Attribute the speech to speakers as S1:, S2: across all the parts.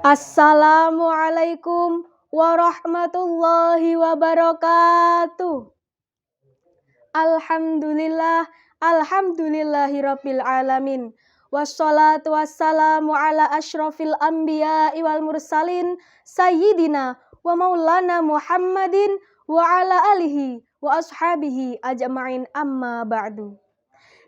S1: Assalamualaikum warahmatullahi wabarakatuh. Alhamdulillahirabbil alamin. Wassalatu wassalamu ala asyrafil anbiya'i wal mursalin sayyidina wa maulana Muhammadin wa ala alihi wa ashabihi ajma'in, amma ba'du.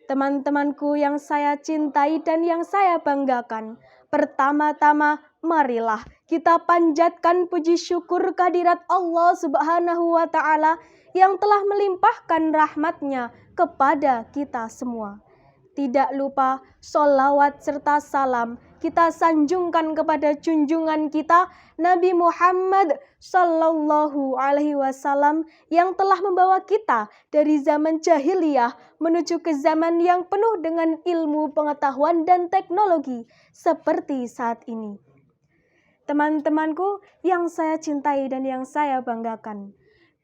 S1: Teman-temanku yang saya cintai dan yang saya banggakan, pertama-tama marilah kita panjatkan puji syukur kehadirat Allah Subhanahu wa Ta'ala yang telah melimpahkan rahmat-Nya kepada kita semua. Tidak lupa sholawat serta salam kita sanjungkan kepada junjungan kita Nabi Muhammad Sallallahu Alaihi Wasallam yang telah membawa kita dari zaman jahiliyah menuju ke zaman yang penuh dengan ilmu, pengetahuan, dan teknologi seperti saat ini. Teman-temanku yang saya cintai dan yang saya banggakan,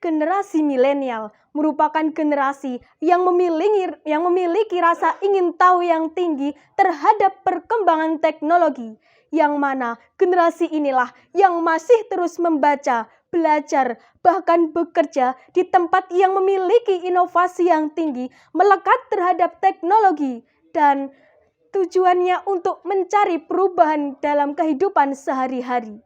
S1: generasi milenial merupakan generasi yang memiliki rasa ingin tahu yang tinggi terhadap perkembangan teknologi, yang mana generasi inilah yang masih terus membaca, belajar, bahkan bekerja di tempat yang memiliki inovasi yang tinggi, melekat terhadap teknologi, dan tujuannya untuk mencari perubahan dalam kehidupan sehari-hari.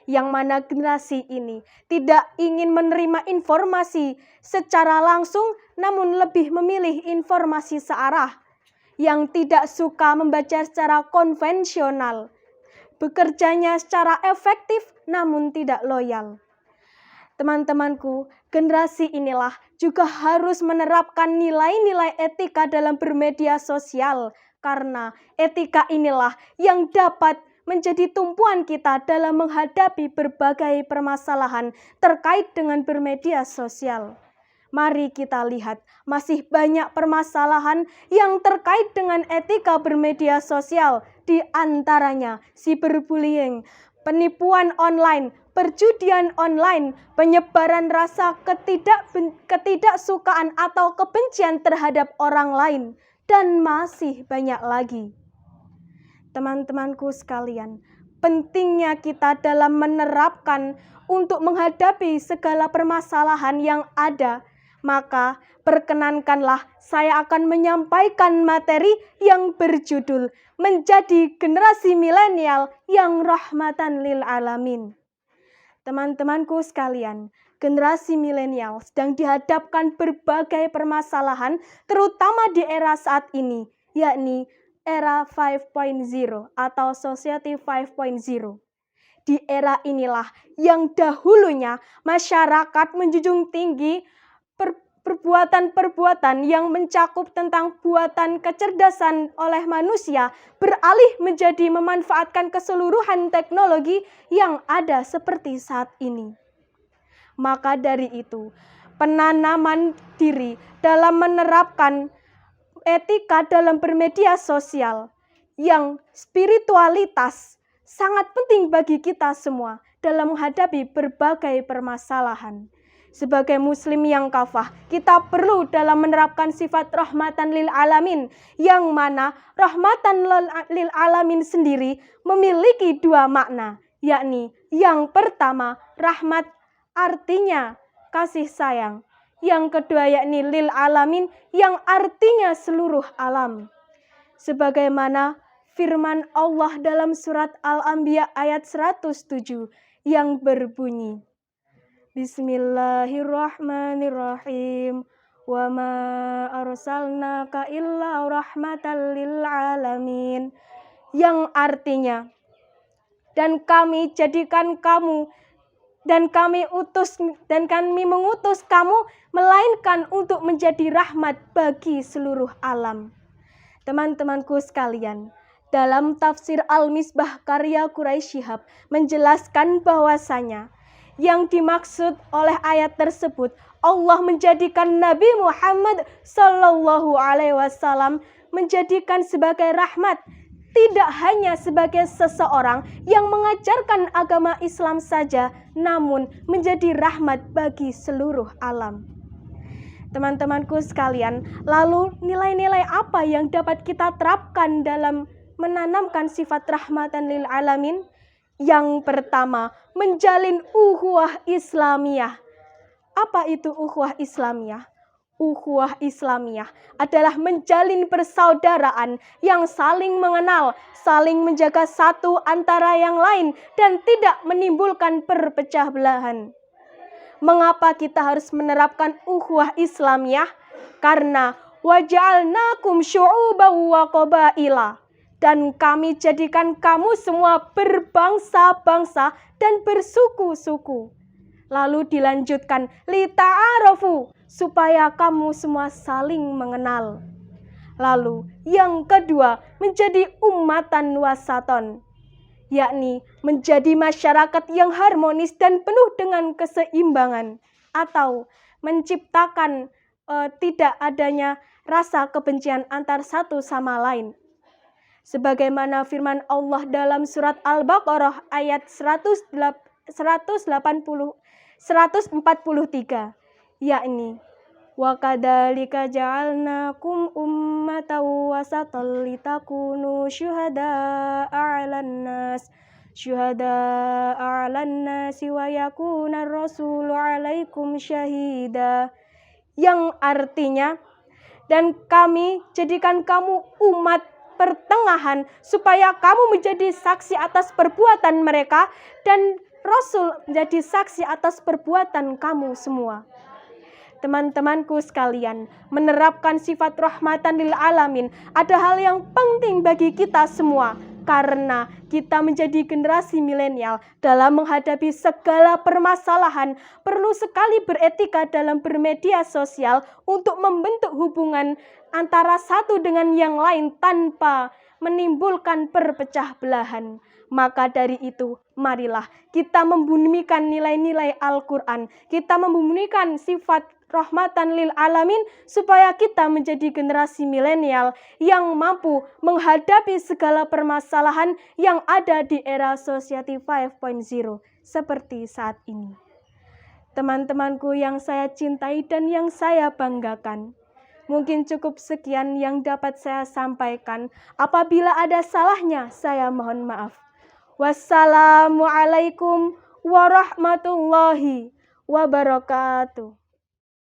S1: Yang mana generasi ini tidak ingin menerima informasi secara langsung, namun lebih memilih informasi searah, yang tidak suka membaca secara konvensional, bekerjanya secara efektif namun tidak loyal. Teman-temanku, generasi inilah juga harus menerapkan nilai-nilai etika dalam bermedia sosial, karena etika inilah yang dapat menjadi tumpuan kita dalam menghadapi berbagai permasalahan terkait dengan bermedia sosial. Mari kita lihat, masih banyak permasalahan yang terkait dengan etika bermedia sosial, di antaranya cyberbullying, penipuan online, perjudian online, penyebaran rasa ketidaksukaan atau kebencian terhadap orang lain, dan masih banyak lagi. Teman-temanku sekalian, pentingnya kita dalam menerapkan untuk menghadapi segala permasalahan yang ada, maka perkenankanlah saya akan menyampaikan materi yang berjudul Menjadi Generasi Milenial yang Rahmatan lil Alamin. Teman-temanku sekalian, generasi milenial sedang dihadapkan berbagai permasalahan, terutama di era saat ini, yakni era 5.0 atau Society 5.0. Di era inilah yang dahulunya masyarakat menjunjung tinggi perbuatan-perbuatan yang mencakup tentang buatan kecerdasan oleh manusia, beralih menjadi memanfaatkan keseluruhan teknologi yang ada seperti saat ini. Maka dari itu, penanaman diri dalam menerapkan etika dalam bermedia sosial yang spiritualitas sangat penting bagi kita semua dalam menghadapi berbagai permasalahan. Sebagai muslim yang kafah, kita perlu dalam menerapkan sifat rahmatan lil alamin, yang mana rahmatan lil alamin sendiri memiliki dua makna, yakni yang pertama rahmat artinya kasih sayang, yang kedua yakni lil alamin yang artinya seluruh alam. Sebagaimana firman Allah dalam surat Al-Anbiya ayat 107 yang berbunyi, Bismillahirrahmanirrahim. Wa ma arsalnaka illa rahmatan lil alamin. Yang artinya, dan kami jadikan kamu dan kami mengutus kamu melainkan untuk menjadi rahmat bagi seluruh alam. Teman-temanku sekalian, dalam tafsir Al-Misbah karya Quraisy Shihab menjelaskan bahwasanya yang dimaksud oleh ayat tersebut, Allah menjadikan Nabi Muhammad Sallallahu Alaihi Wasallam menjadikan sebagai rahmat, tidak hanya sebagai seseorang yang mengajarkan agama Islam saja, namun menjadi rahmat bagi seluruh alam. Teman-temanku sekalian, lalu nilai-nilai apa yang dapat kita terapkan dalam menanamkan sifat rahmatan lil alamin? Yang pertama, menjalin ukhuwah Islamiyah. Apa itu ukhuwah Islamiyah? Ukhuwah Islamiyah adalah menjalin persaudaraan yang saling mengenal, saling menjaga satu antara yang lain, dan tidak menimbulkan perpecah belahan. Mengapa kita harus menerapkan ukhuwah Islamiyah? Karena waja'alnakum syu'uban wa qabaila. Dan kami jadikan kamu semua berbangsa-bangsa dan bersuku-suku. Lalu dilanjutkan, lita'arafu, supaya kamu semua saling mengenal. Lalu yang kedua, menjadi ummatan wasaton, yakni menjadi masyarakat yang harmonis dan penuh dengan keseimbangan, atau menciptakan tidak adanya rasa kebencian antar satu sama lain. Sebagaimana firman Allah dalam surat Al-Baqarah ayat 143, yakni wa kadzalika ja'alnakum ummatan wasatan litakunu syuhada'a 'alan nas wa yakuna ar-rasulu 'alaikum syahida, yang artinya, dan kami jadikan kamu umat pertengahan supaya kamu menjadi saksi atas perbuatan mereka dan Rasul menjadi saksi atas perbuatan kamu semua. Teman-temanku sekalian, menerapkan sifat rahmatan lil alamin ada hal yang penting bagi kita semua, karena kita menjadi generasi milenial. Dalam menghadapi segala permasalahan, perlu sekali beretika dalam bermedia sosial untuk membentuk hubungan antara satu dengan yang lain tanpa menimbulkan perpecah belahan. Maka dari itu, marilah kita membumikan nilai-nilai Al-Quran, kita membumikan sifat rahmatan lil alamin, supaya kita menjadi generasi milenial yang mampu menghadapi segala permasalahan yang ada di era Society 5.0 seperti saat ini. Teman-temanku yang saya cintai dan yang saya banggakan, mungkin cukup sekian yang dapat saya sampaikan. Apabila ada salahnya, saya mohon maaf. Wassalamualaikum warahmatullahi wabarakatuh.